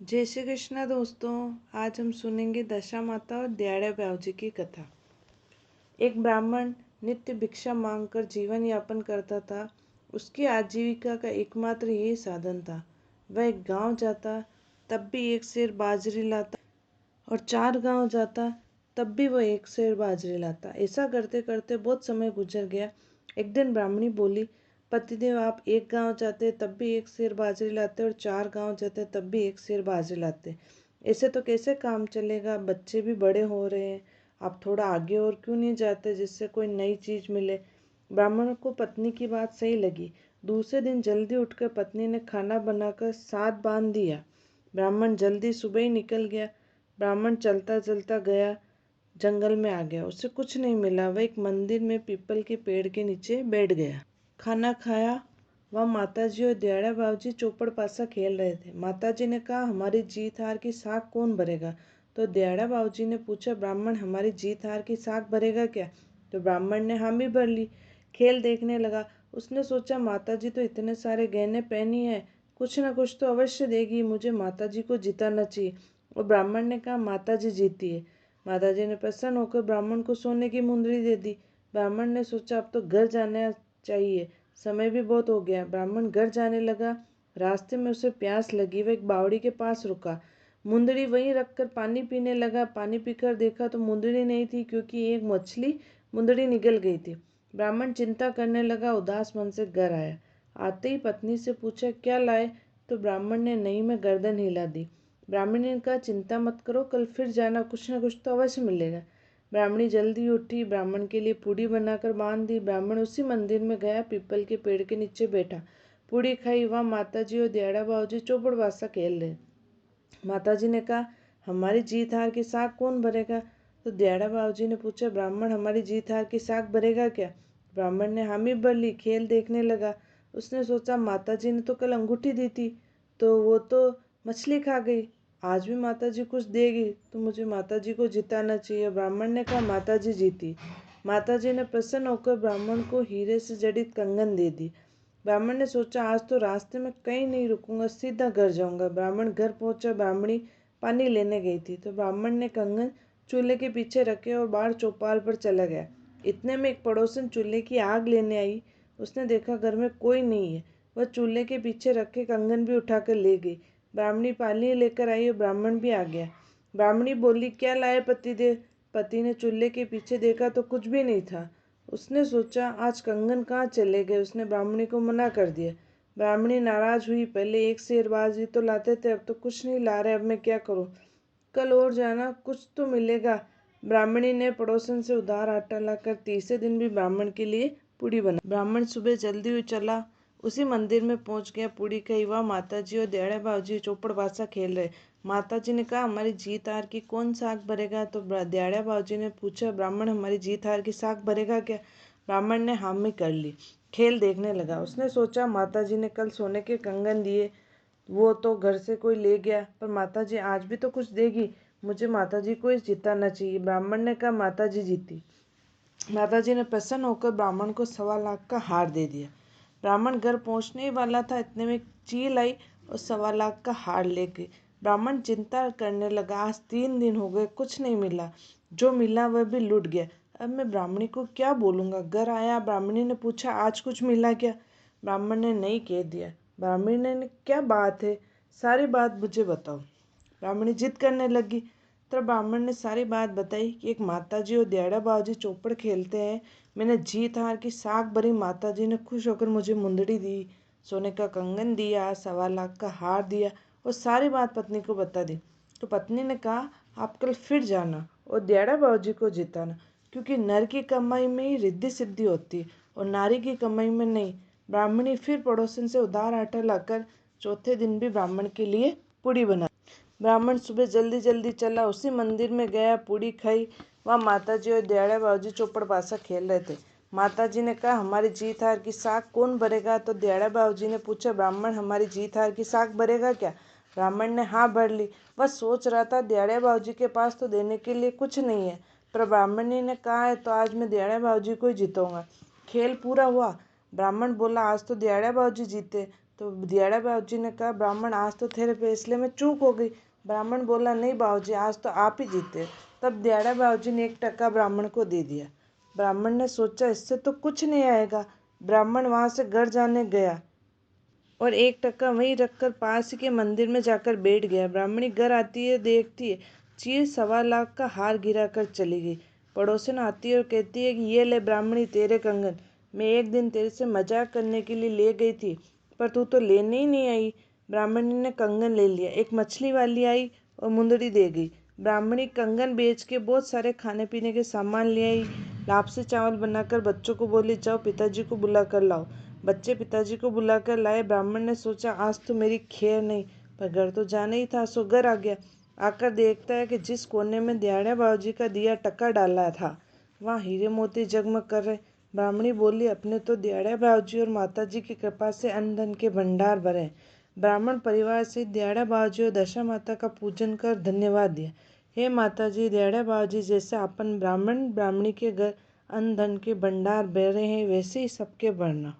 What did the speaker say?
जय श्री कृष्णा दोस्तों। आज हम सुनेंगे दशा माता और दयाड़ा बाबूजी की कथा। एक ब्राह्मण नित्य भिक्षा मांगकर जीवन यापन करता था। उसकी आजीविका का एकमात्र यही साधन था। वह एक गांव जाता तब भी एक सेर बाजरी लाता और 4 गांव जाता तब भी वह एक सेर बाजरी लाता। ऐसा करते करते बहुत समय गुजर गया। एक दिन ब्राह्मणी बोली, पतिदेव आप एक गांव जाते तब भी एक सेर बाजरी लाते और 4 गांव जाते तब भी एक सेर बाजरी लाते। ऐसे तो कैसे काम चलेगा? बच्चे भी बड़े हो रहे हैं। आप थोड़ा आगे और क्यों नहीं जाते जिससे कोई नई चीज़ मिले? ब्राह्मण को पत्नी की बात सही लगी। दूसरे दिन जल्दी उठकर पत्नी ने खाना बनाकर साथ बांध दिया। ब्राह्मण जल्दी सुबह ही निकल गया। ब्राह्मण चलता चलता गया, जंगल में आ गया। उसे कुछ नहीं मिला। वह एक मंदिर में पीपल के पेड़ के नीचे बैठ गया। खाना खाया। वह माताजी और दयाड़ा बाबूजी चौपड़ पासा खेल रहे थे। माताजी ने कहा, हमारी जीत हार की साख कौन भरेगा? तो दयाड़ा बाबूजी ने पूछा, ब्राह्मण हमारी जीत हार की साख भरेगा क्या? तो ब्राह्मण ने हामी भर ली। खेल देखने लगा। उसने सोचा, माताजी तो इतने सारे गहने पहनी है, कुछ न कुछ तो अवश्य देगी, मुझे माताजी को जिताना चाहिए। और ब्राह्मण ने कहा, माताजी जीती है। माताजी ने प्रसन्न होकर ब्राह्मण को सोने की मुंदरी दे दी। ब्राह्मण ने सोचा, अब तो घर जाना चाहिए, समय भी बहुत हो गया। ब्राह्मण घर जाने लगा। रास्ते में उसे प्यास लगी। वह एक बावड़ी के पास रुका। मुंदरी वहीं रखकर पानी पीने लगा। पानी पीकर देखा तो मुंदरी नहीं थी, क्योंकि एक मछली मुंदरी निगल गई थी। ब्राह्मण चिंता करने लगा। उदास मन से घर आया। आते ही पत्नी से पूछा, क्या लाए? तो ब्राह्मण ने नहीं में गर्दन हिला दी। ब्राह्मणी ने कहा, चिंता मत करो, कल फिर जाना, कुछ न कुछ तो अवश्य मिलेगा। ब्राह्मणी जल्दी उठी, ब्राह्मण के लिए पूड़ी बनाकर बांध दी। ब्राह्मण उसी मंदिर में गया, पीपल के पेड़ के नीचे बैठा। पूड़ी खाई। वहाँ माताजी और दयाड़ा बाबूजी चौपड़ पासा खेल रहे। माताजी ने कहा, हमारी जीत हार की साख कौन भरेगा? तो दयाड़ा बाबूजी ने पूछा, ब्राह्मण हमारी जीत हार की साख भरेगा क्या? ब्राह्मण ने हामी भर ली। खेल देखने लगा। उसने सोचा, माताजी ने तो कल अंगूठी दी थी, तो वो तो मछली खा गई। आज भी माताजी कुछ देगी, तो मुझे माताजी को जिताना चाहिए। ब्राह्मण ने कहा, माताजी जीती। माताजी ने प्रसन्न होकर ब्राह्मण को हीरे से जड़ित कंगन दे दी। ब्राह्मण ने सोचा, आज तो रास्ते में कहीं नहीं रुकूंगा, सीधा घर जाऊंगा। ब्राह्मण घर पहुंचा। ब्राह्मणी पानी लेने गई थी, तो ब्राह्मण ने कंगन चूल्हे के पीछे रखे और बाहर चौपाल पर चला गया। इतने में एक पड़ोसन चूल्हे की आग लेने आई। उसने देखा घर में कोई नहीं है। वह चूल्हे के पीछे रखे कंगन भी उठाकर ले गई। ब्राह्मणी पानी लेकर आई और ब्राह्मण भी आ गया। ब्राह्मणी बोली, क्या लाए पतिदेव? पति ने चूल्हे के पीछे देखा तो कुछ भी नहीं था। उसने सोचा, आज कंगन कहाँ चले गए? उसने ब्राह्मणी को मना कर दिया। ब्राह्मणी नाराज हुई। पहले एक सेर बाजरी तो लाते थे, अब तो कुछ नहीं ला रहे, अब मैं क्या करूं? कल और जाना, कुछ तो मिलेगा। ब्राह्मणी ने पड़ोसन से उधार आटा लाकर तीसरे दिन भी ब्राह्मण के लिए पूड़ी बना। ब्राह्मण सुबह जल्दी हुई चला, उसी मंदिर में पहुंच गया। पूड़ी खाई। वह माताजी और दयाड़ा बाबूजी चौपड़ बासा खेल रहे। माताजी ने कहा, हमारी जीत हार की कौन साख भरेगा? तो दयाड़ा बाबूजी ने पूछा, ब्राह्मण हमारी जीत हार की साख भरेगा क्या? ब्राह्मण ने हामी कर ली। खेल देखने लगा। उसने सोचा, माताजी ने कल सोने के कंगन दिए, वो तो घर से कोई ले गया, पर माताजी आज भी तो कुछ देगी, मुझे माताजी को ही जिताना चाहिए। ब्राह्मण ने कहा, माताजी जीती। माताजी ने प्रसन्न होकर ब्राह्मण को 1.25 लाख का हार दे दिया। ब्राह्मण घर पहुंचने ही वाला था, इतने में एक चील आई और 1.25 लाख का हार ले गई। ब्राह्मण चिंता करने लगा। आज 3 दिन हो गए, कुछ नहीं मिला। जो मिला वह भी लूट गया। अब मैं ब्राह्मणी को क्या बोलूँगा? घर आया। ब्राह्मणी ने पूछा, आज कुछ मिला क्या? ब्राह्मण ने नहीं कह दिया। ब्राह्मणी ने, क्या बात है, सारी बात मुझे बताओ। ब्राह्मणी जिद करने लगी। तब ब्राह्मण ने सारी बात बताई कि एक माताजी और दयाड़ा बाबूजी चौपड़ खेलते हैं। मैंने जीत हार की साख भरी। माताजी ने खुश होकर मुझे मुंदड़ी दी, सोने का कंगन दिया, 1.25 लाख का हार दिया और सारी बात पत्नी को बता दी। तो पत्नी ने कहा, आप कल फिर जाना और दयाड़ा बाबूजी को जिताना, क्योंकि नर की कमाई में ही रिद्धि सिद्धि होती है और नारी की कमाई में नहीं। ब्राह्मणी फिर पड़ोसन से उधार आटा लाकर चौथे दिन भी ब्राह्मण के लिए पूड़ी बना। ब्राह्मण सुबह जल्दी जल्दी चला, उसी मंदिर में गया, पूड़ी खाई। वहाँ माताजी और दयाड़ा बाबूजी चौपड़ पासा खेल रहे थे। माताजी ने कहा, हमारी जीत हार की साख कौन भरेगा? तो दयाड़ा बाबूजी ने पूछा, ब्राह्मण हमारी जीत हार की साख भरेगा क्या? ब्राह्मण ने हाँ भर ली। वह सोच रहा था, दयाड़ा बाबूजी के पास तो देने के लिए कुछ नहीं है, पर ब्राह्मणी ने कहा है तो आज मैं दयाड़ा बाबूजी को ही जीतूंगा। खेल पूरा हुआ। ब्राह्मण बोला, आज तो दयाड़ा बाबूजी जीते। तो दियाड़ा बाबूजी ने कहा, ब्राह्मण आज तो तेरे फैसले में चूक हो गई। ब्राह्मण बोला, नहीं बाबूजी, आज तो आप ही जीते। तब दियाड़ा बाबूजी ने 1 टका ब्राह्मण को दे दिया। ब्राह्मण ने सोचा, इससे तो कुछ नहीं आएगा। ब्राह्मण वहाँ से घर जाने गया और 1 टका वहीं रखकर पास के मंदिर में जाकर बैठ गया। ब्राह्मणी घर आती है, देखती है चीर 1.25 लाख का हार गिरा कर चली गई। पड़ोसन आती है और कहती है कि ये ले ब्राह्मणी तेरे कंगन, मैं एक दिन तेरे से मजाक करने के लिए ले गई थी, पर तू तो लेने ही नहीं आई। ब्राह्मणी ने कंगन ले लिया। एक मछली वाली आई और मुंदड़ी दे गई। ब्राह्मणी कंगन बेच के बहुत सारे खाने पीने के सामान ले आई। लापसी चावल बनाकर बच्चों को बोली, जाओ पिताजी को बुला कर लाओ। बच्चे पिताजी को बुलाकर लाए। ब्राह्मण ने सोचा, आज तो मेरी खैर नहीं, पर घर तो जाना ही था, सो घर आ गया। आकर देखता है कि जिस कोने में दियाड़ा बाबूजी का दिया टका डाला था, वहाँ हीरे मोती जगमग कर रहे। ब्राह्मणी बोली, अपने तो दियाड़ा बाबूजी और माताजी की कृपा से अन्न धन के भंडार भरे। ब्राह्मण परिवार से दियाड़ा बाबूजी और दशा माता का पूजन कर धन्यवाद दिया। हे माताजी, दियाड़ा बाबूजी जैसे अपन ब्राह्मण ब्राह्मणी के घर अन्न धन के भंडार भरे हैं, वैसे ही सबके भरना।